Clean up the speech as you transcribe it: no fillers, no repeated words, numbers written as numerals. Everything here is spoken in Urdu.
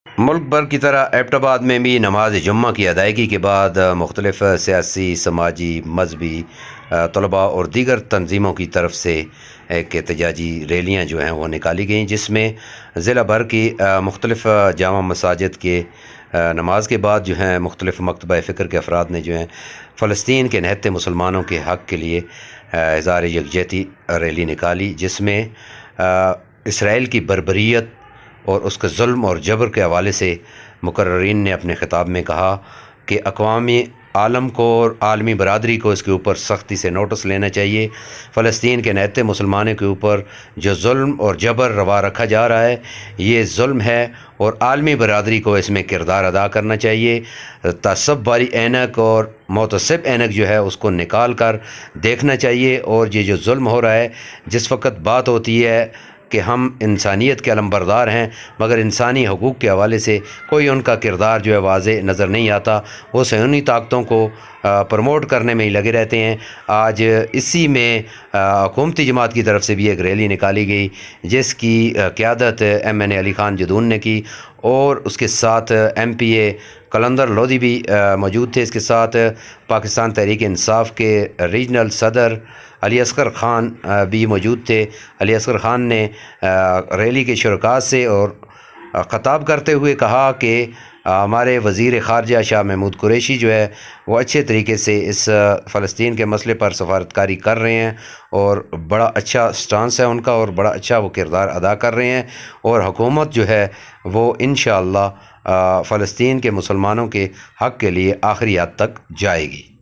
ملک بھر کی طرح ایبٹ آباد میں بھی نماز جمعہ کی ادائیگی کے بعد مختلف سیاسی، سماجی، مذہبی طلباء اور دیگر تنظیموں کی طرف سے ایک احتجاجی ریلیاں جو ہیں وہ نکالی گئیں، جس میں ضلع بھر کی مختلف جامع مساجد کے نماز کے بعد جو ہیں مختلف مکتبہ فکر کے افراد نے جو ہیں فلسطین کے نہتے مسلمانوں کے حق کے لیے اظہار یکجہتی ریلی نکالی، جس میں اسرائیل کی بربریت اور اس کے ظلم اور جبر کے حوالے سے مقررین نے اپنے خطاب میں کہا کہ اقوام عالم کو اور عالمی برادری کو اس کے اوپر سختی سے نوٹس لینا چاہیے۔ فلسطین کے نہتے مسلمانوں کے اوپر جو ظلم اور جبر روا رکھا جا رہا ہے، یہ ظلم ہے اور عالمی برادری کو اس میں کردار ادا کرنا چاہیے۔ تعصب والی اینک اور متعصب اینک جو ہے اس کو نکال کر دیکھنا چاہیے، اور یہ جو ظلم ہو رہا ہے، جس وقت بات ہوتی ہے کہ ہم انسانیت کے علمبردار ہیں مگر انسانی حقوق کے حوالے سے کوئی ان کا کردار جو ہے واضح نظر نہیں آتا، وہ صہیونی طاقتوں کو پروموٹ کرنے میں ہی لگے رہتے ہیں۔ آج اسی میں حکومتی جماعت کی طرف سے بھی ایک ریلی نکالی گئی، جس کی قیادت MNA علی خان جدون نے کی، اور اس کے ساتھ MPA قلندر لودھی بھی موجود تھے۔ اس کے ساتھ پاکستان تحریک انصاف کے ریجنل صدر علی اصغر خان بھی موجود تھے۔ علی اصغر خان نے ریلی کے شرکاء سے اور خطاب کرتے ہوئے کہا کہ ہمارے وزیر خارجہ شاہ محمود قریشی جو ہے وہ اچھے طریقے سے اس فلسطین کے مسئلے پر سفارتکاری کر رہے ہیں، اور بڑا اچھا سٹانس ہے ان کا، اور بڑا اچھا وہ کردار ادا کر رہے ہیں، اور حکومت جو ہے وہ انشاءاللہ فلسطین کے مسلمانوں کے حق کے لیے آخری حد تک جائے گی۔